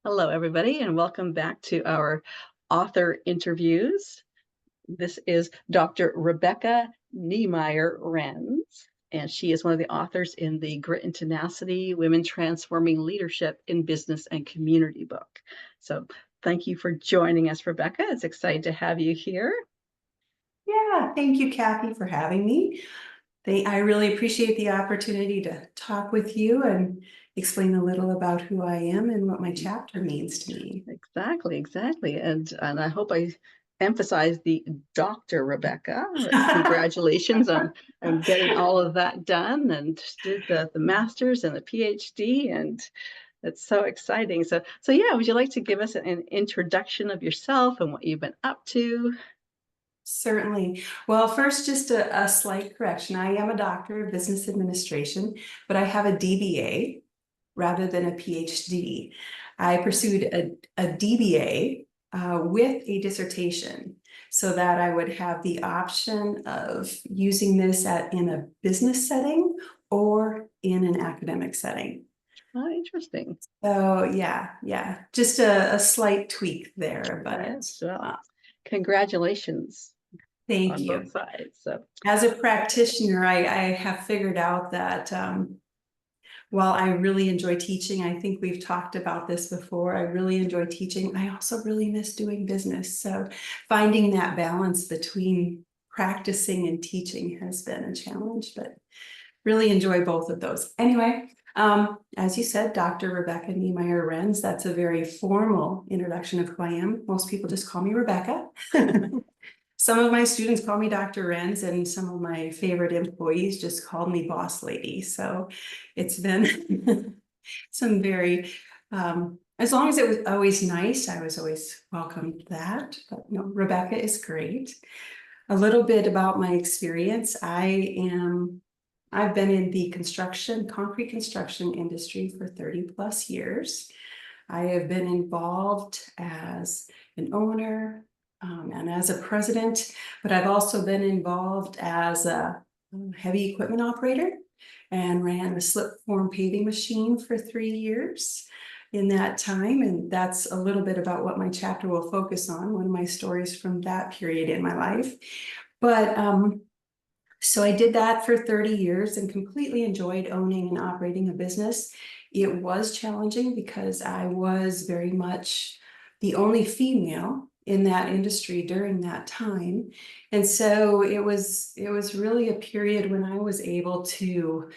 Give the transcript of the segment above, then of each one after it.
Hello, everybody, and welcome back to our author interviews. This is Dr. Rebecca Neimeyer Rens, and she is one of the authors in the Grit and Tenacity, Women Transforming Leadership in Business and Community book. So thank you for joining us, Rebecca. It's exciting to have you here. Yeah, thank you, Kathy, for having me. I really appreciate the opportunity to talk with you and explain a little about who I am and what my chapter means to me. Exactly. And I hope I emphasize the Dr. Rebecca. Congratulations on getting all of that done and did the master's and the PhD, and it's so exciting. So yeah, would you like to give us an introduction of yourself and what you've been up to? Certainly. Well, first, just a slight correction. I am a doctor of business administration, but I have a DBA rather than a PhD. I pursued a DBA with a dissertation so that I would have the option of using this in a business setting or in an academic setting. Oh, interesting. So yeah, just a slight tweak there, but Yes, well, congratulations thank on both you. sides. So As a practitioner, I have figured out that while I really enjoy teaching, I think we've talked about this before, I really enjoy teaching. I also really miss doing business. So finding that balance between practicing and teaching has been a challenge, but really enjoy both of those. Anyway, as you said, Dr. Rebecca Neimeyer Rens, that's a very formal introduction of who I am. Most people just call me Rebecca. Some of my students call me Dr. Rens, and some of my favorite employees just called me boss lady. So it's been some very, as long as it was always nice, I was always welcomed that. But no, Rebecca is great. A little bit about my experience. I've been in the concrete construction industry for 30 plus years. I have been involved as an owner and as a president, but I've also been involved as a heavy equipment operator and ran a slip form paving machine for 3 years in that time. And that's a little bit about what my chapter will focus on, one of my stories from that period in my life. But so I did that for 30 years and completely enjoyed owning and operating a business. It was challenging because I was very much the only female in that industry during that time. And so it was really a period when I was able to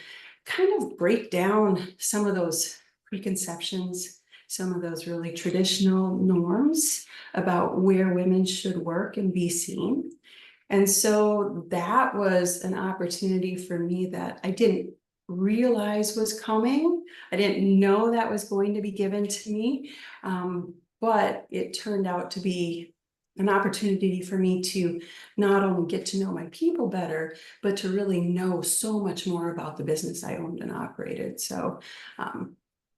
kind of break down some of those preconceptions, some of those really traditional norms about where women should work and be seen. And so that was an opportunity for me that I didn't realize was coming. I didn't know that was going to be given to me. But it turned out to be an opportunity for me to not only get to know my people better, but to really know so much more about the business I owned and operated. So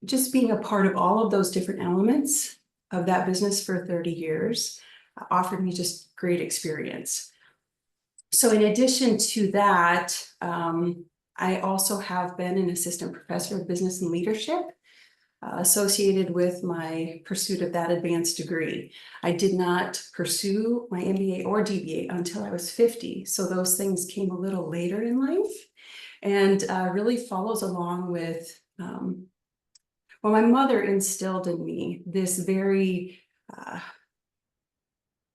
just being a part of all of those different elements of that business for 30 years offered me just great experience. So in addition to that, I also have been an assistant professor of business and leadership associated with my pursuit of that advanced degree. I did not pursue my MBA or DBA until I was 50. So those things came a little later in life and really follows along with, well, my mother instilled in me this very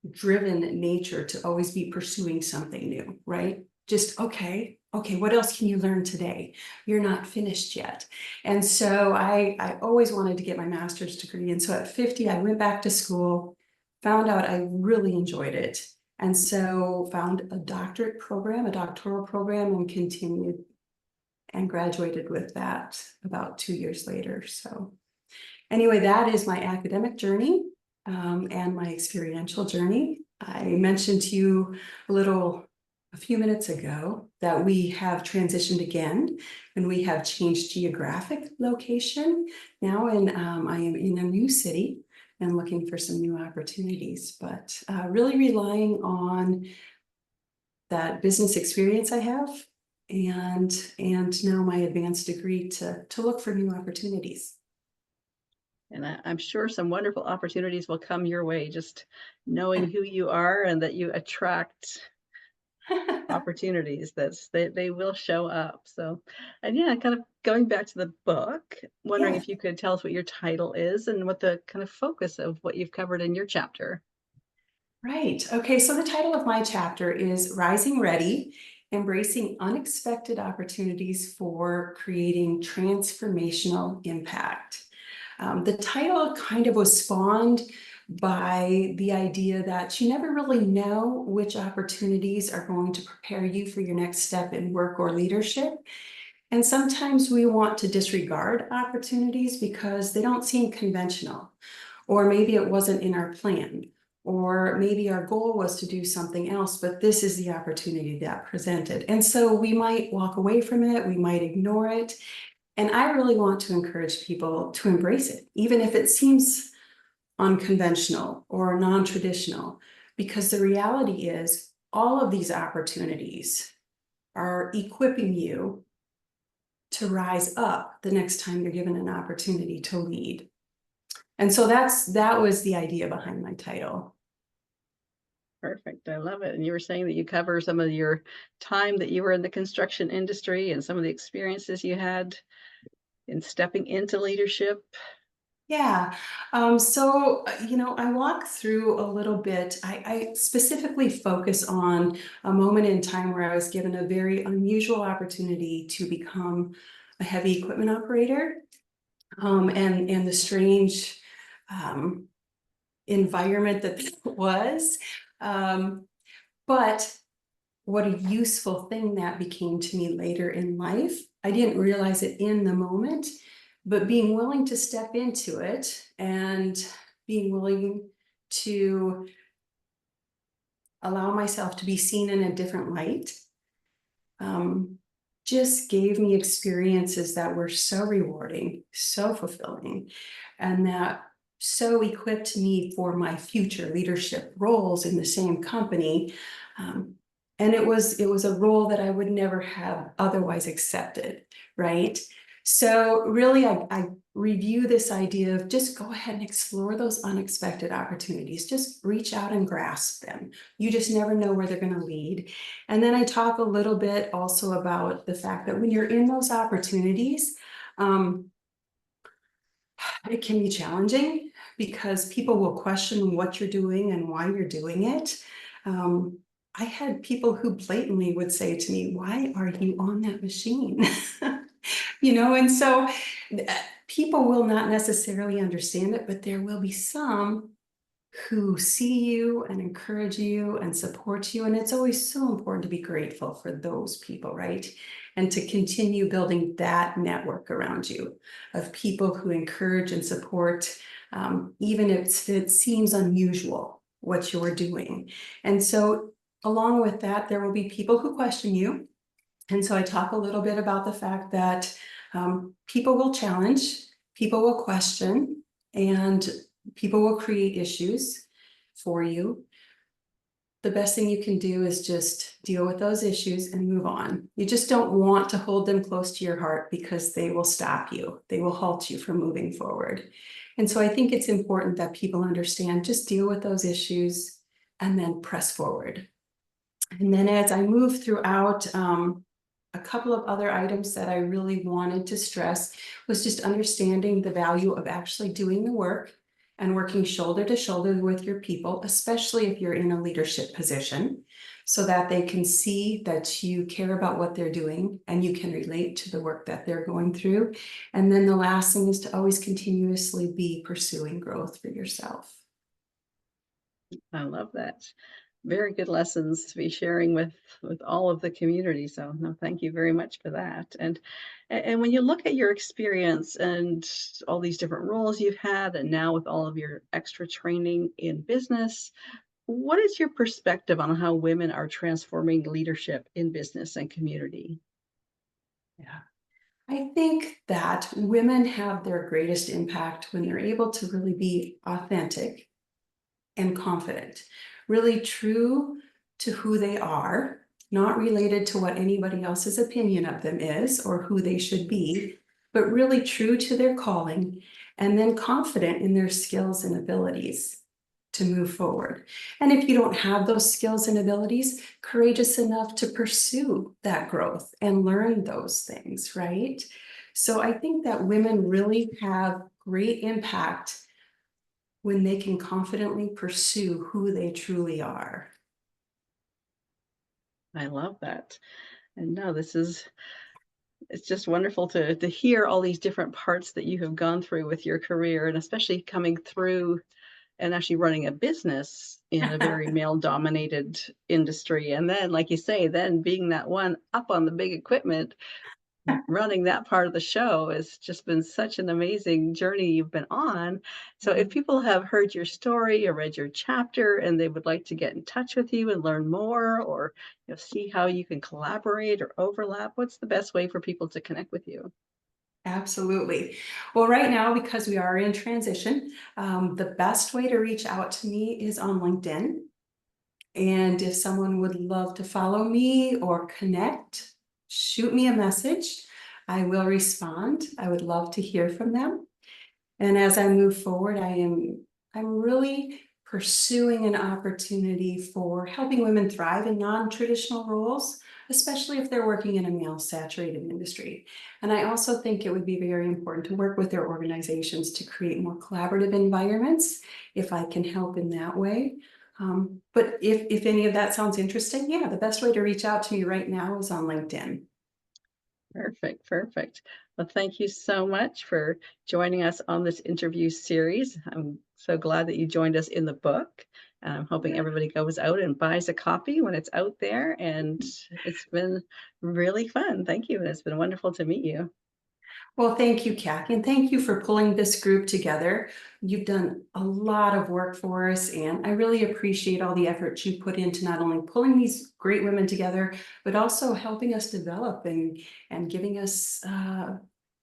driven nature to always be pursuing something new, right? Just, okay, what else can you learn today? You're not finished yet. And so I always wanted to get my master's degree. And so at 50, I went back to school, found out I really enjoyed it. And so found a doctorate program, a doctoral program, and continued and graduated with that about 2 years later. So anyway, that is my academic journey and my experiential journey. I mentioned to you a few minutes ago that we have transitioned again and we have changed geographic location now, and I am in a new city and looking for some new opportunities, but really relying on that business experience I have and now my advanced degree to look for new opportunities. And I'm sure some wonderful opportunities will come your way, just knowing who you are and that you attract opportunities they will show up. So, and yeah, kind of going back to the book, wondering Yes. if you could tell us what your title is and what the kind of focus of what you've covered in your chapter. Right. Okay. So the title of my chapter is Rising Ready, Embracing Unexpected Opportunities for Creating Transformational Impact. The title kind of was spawned by the idea that you never really know which opportunities are going to prepare you for your next step in work or leadership. And sometimes we want to disregard opportunities because they don't seem conventional, or maybe it wasn't in our plan, or maybe our goal was to do something else, but this is the opportunity that presented. And so we might walk away from it, we might ignore it. And I really want to encourage people to embrace it, even if it seems unconventional or non-traditional, because the reality is all of these opportunities are equipping you to rise up the next time you're given an opportunity to lead. And so that was the idea behind my title. Perfect. I love it. And you were saying that you cover some of your time that you were in the construction industry and some of the experiences you had in stepping into leadership. Yeah. I walk through a little bit. I specifically focus on a moment in time where I was given a very unusual opportunity to become a heavy equipment operator, and the strange um, environment that was. Um, but what a useful thing that became to me later in life. I didn't realize it in the moment, but being willing to step into it and being willing to allow myself to be seen in a different light, um, just gave me experiences that were so rewarding, so fulfilling, and that so equipped me for my future leadership roles in the same company. Um, and it was a role that I would never have otherwise accepted, right? So really, I review this idea of just go ahead and explore those unexpected opportunities. Just reach out and grasp them. You just never know where they're going to lead. And then I talk a little bit also about the fact that when you're in those opportunities, um, it can be challenging because people will question what you're doing and why you're doing it. I had people who blatantly would say to me, "Why are you on that machine?" And so people will not necessarily understand it, but there will be some who see you and encourage you and support you. And it's always so important to be grateful for those people, right? And to continue building that network around you of people who encourage and support, even if it seems unusual what you're doing. And so, along with that, there will be people who question you. And so, I talk a little bit about the fact that people will challenge, people will question, and people will create issues for you. The best thing you can do is just deal with those issues and move on. You just don't want to hold them close to your heart because they will stop you. They will halt you from moving forward. And so I think it's important that people understand, just deal with those issues and then press forward. And then as I move throughout, a couple of other items that I really wanted to stress was just understanding the value of actually doing the work and working shoulder to shoulder with your people, especially if you're in a leadership position, so that they can see that you care about what they're doing and you can relate to the work that they're going through. And then the last thing is to always continuously be pursuing growth for yourself. I love that. Very good lessons to be sharing with all of the community. So no, thank you very much for that. And when you look at your experience and all these different roles you've had, and now with all of your extra training in business, what is your perspective on how women are transforming leadership in business and community? Yeah. I think that women have their greatest impact when they're able to really be authentic and confident, really true to who they are, not related to what anybody else's opinion of them is or who they should be, but really true to their calling, and then confident in their skills and abilities to move forward. And if you don't have those skills and abilities, courageous enough to pursue that growth and learn those things, right? So I think that women really have great impact when they can confidently pursue who they truly are. I love that. And no, it's just wonderful to hear all these different parts that you have gone through with your career, and especially coming through and actually running a business in a very male-dominated industry. And then, like you say, then being that one up on the big equipment, running that part of the show has just been such an amazing journey you've been on. So if people have heard your story or read your chapter and they would like to get in touch with you and learn more, or see how you can collaborate or overlap, what's the best way for people to connect with you? Absolutely. Well, right now, because we are in transition, the best way to reach out to me is on LinkedIn. And if someone would love to follow me or connect, shoot me a message. I will respond. I would love to hear from them. And as I move forward, I'm really pursuing an opportunity for helping women thrive in non-traditional roles, especially if they're working in a male-saturated industry. And I also think it would be very important to work with their organizations to create more collaborative environments, if I can help in that way. But if any of that sounds interesting, yeah, the best way to reach out to me right now is on LinkedIn. Perfect, perfect. Well, thank you so much for joining us on this interview series. I'm so glad that you joined us in the book. And I'm hoping everybody goes out and buys a copy when it's out there. And it's been really fun. Thank you. And it's been wonderful to meet you. Well, thank you, Kathy, and thank you for pulling this group together. You've done a lot of work for us, and I really appreciate all the effort you put into not only pulling these great women together, but also helping us develop and giving us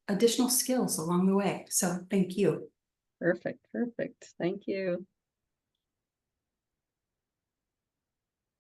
additional skills along the way. So thank you. Perfect, perfect. Thank you.